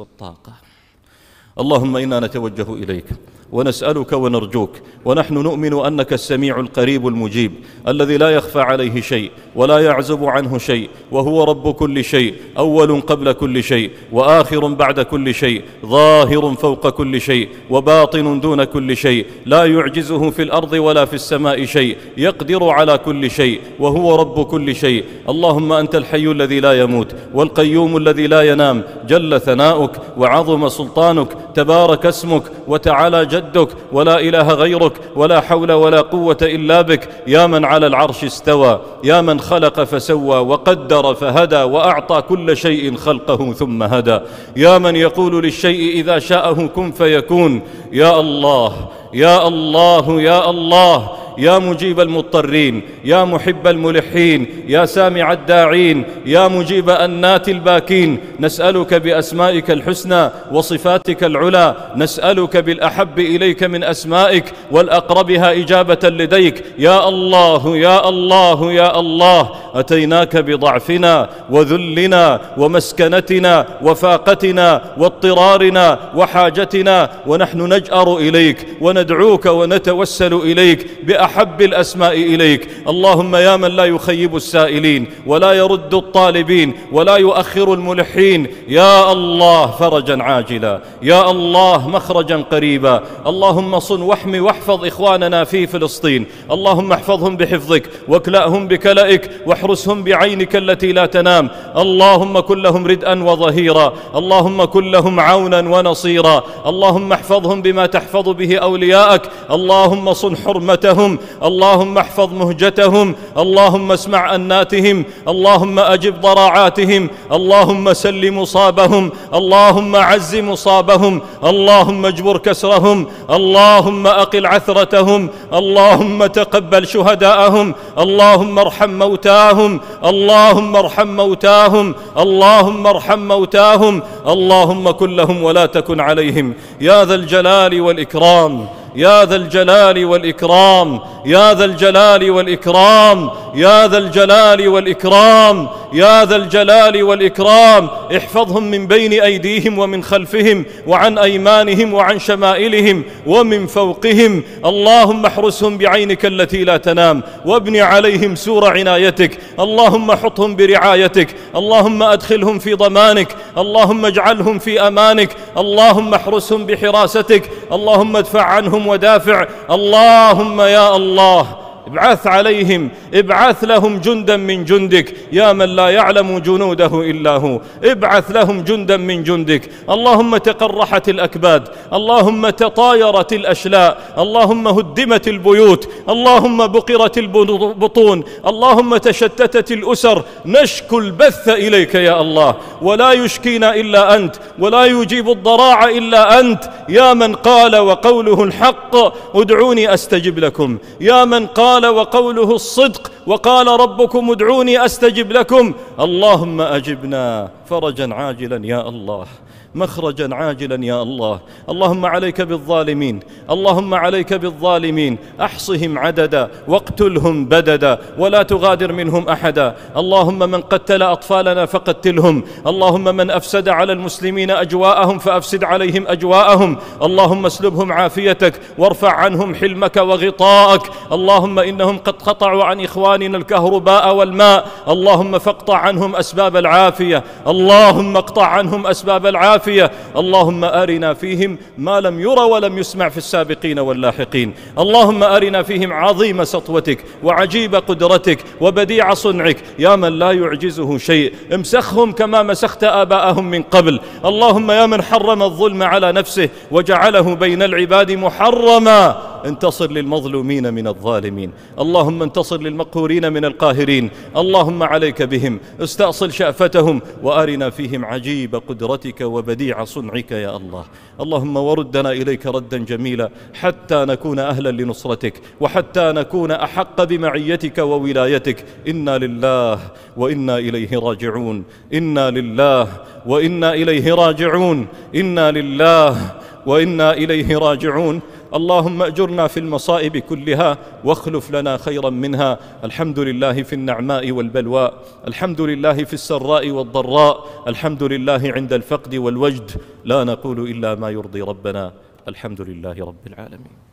والطاقة. اللهم إنا نتوجه إليك ونسألك ونرجوك، ونحن نؤمن أنك السميع القريب المجيب الذي لا يخفى عليه شيء ولا يعزب عنه شيء، وهو رب كل شيء، أول قبل كل شيء، وآخر بعد كل شيء، ظاهر فوق كل شيء، وباطن دون كل شيء، لا يعجزه في الأرض ولا في السماء شيء، يقدر على كل شيء، وهو رب كل شيء. اللهم أنت الحي الذي لا يموت، والقيوم الذي لا ينام، جل ثناؤك وعظم سلطانك، تبارك اسمك وتعالى جدك، ولا إله غيرك، ولا حول ولا قوة إلا بك. يا من على العرش استوى، يا من خلق فسوى وقدر فهدى، وأعطى كل شيء خلقه ثم هدى، يا من يقول للشيء إذا شاءه كن فيكون. يا الله يا الله يا الله، يا مجيب المضطرين، يا محب الملحين، يا سامع الداعين، يا مجيب أنات الباكين، نسألك بأسمائك الحسنى وصفاتك العلى، نسألك بالأحب إليك من أسمائك والأقربها إجابة لديك. يا الله يا الله يا الله، أتيناك بضعفنا وذلنا ومسكنتنا وفاقتنا واضطرارنا وحاجتنا، ونحن نجأر إليك وندعوك ونتوسل إليك بأحب الأسماء إليك. اللهم يا من لا يخيب السائلين ولا يرد الطالبين ولا يؤخر الملحين، يا الله فرجا عاجلا، يا الله مخرجا قريبا. اللهم صن واحمي واحفظ إخواننا في فلسطين، اللهم احفظهم بحفظك واكلأهم بكلئك واحرسهم بعينك التي لا تنام. اللهم كن لهم ردءا وظهيرا، اللهم كن لهم عونا ونصيرا، اللهم احفظهم بما تحفظ به أولياءك. اللهم صن حرمتهم، اللهم احفظ مهجتهم، اللهم اسمع أناتهم، اللهم أجب ضراعاتهم، اللهم سل مصابهم، اللهم عز مصابهم، اللهم اجبر كسرهم، اللهم أقل عثرتهم، اللهم تقبل شهداءهم، اللهم ارحم موتاهم، اللهم ارحم موتاهم، اللهم ارحم موتاهم. اللهم كن لهم ولا تكن عليهم، يا ذا الجلال والإكرام، يا ذا الجلال والإكرام، يا ذا الجلال والإكرام، يا ذا الجلال والإكرام، يا ذا الجلال والإكرام. احفظهم من بين أيديهم ومن خلفهم وعن أيمانهم وعن شمائلهم ومن فوقهم. اللهم احرسهم بعينك التي لا تنام، وابن عليهم سور عنايتك. اللهم حطهم برعايتك، اللهم أدخلهم في ضمانك، اللهم اجعلهم في أمانك، اللهم احرسهم بحراستك، اللهم ادفع عنهم ودافع. اللهم يا الله ابعث عليهم، ابعث لهم جندا من جندك، يا من لا يعلم جنوده إلا هو، ابعث لهم جندا من جندك. اللهم تقرحت الأكباد، اللهم تطايرت الأشلاء، اللهم هدمت البيوت، اللهم بقرت البطون، اللهم تشتتت الأسر. نشكو البث إليك يا الله، ولا يشكينا إلا أنت، ولا يجيب الضراع إلا أنت، يا من قال وقوله الحق ادعوني أستجب لكم، يا من قال وقوله الصدق وقال ربكم ادعوني أستجب لكم. اللهم أجبنا فرجا عاجلا يا الله، مخرجا عاجلا يا الله. اللهم عليك بالظالمين، اللهم عليك بالظالمين، أحصهم عددا واقتلهم بددا ولا تغادر منهم أحدا. اللهم من قتل أطفالنا فقتلهم، اللهم من أفسد على المسلمين أجواءهم فأفسد عليهم أجواءهم. اللهم اسلبهم عافيتك وارفع عنهم حلمك وغطاءك. اللهم إنهم قد قطعوا عن إخواننا الكهرباء والماء، اللهم فاقطع عنهم أسباب العافية، اللهم اقطع عنهم أسباب العافية. اللهم أرنا فيهم ما لم يرى ولم يسمع في السابقين واللاحقين. اللهم أرنا فيهم عظيم سطوتك وعجيب قدرتك وبديع صنعك، يا من لا يعجزه شيء. امسخهم كما مسخت آباءهم من قبل. اللهم يا من حرم الظلم على نفسه وجعله بين العباد محرما، انتصر للمظلومين من الظالمين، اللهم انتصر للمقهورين من القاهرين. اللهم عليك بهم، استأصل شأفتهم وأرنا فيهم عجيب قدرتك وبديع صنعك يا الله. اللهم وردنا إليك ردا جميلا حتى نكون أهلا لنصرتك، وحتى نكون أحق بمعيتك وولايتك. إنا لله وإنا إليه راجعون، إنا لله وإنا إليه راجعون، إنا لله وإنا إليه راجعون. اللهم أجرنا في المصائب كلها واخلف لنا خيرا منها. الحمد لله في النعماء والبلواء، الحمد لله في السراء والضراء، الحمد لله عند الفقد والوجد. لا نقول إلا ما يرضي ربنا. الحمد لله رب العالمين.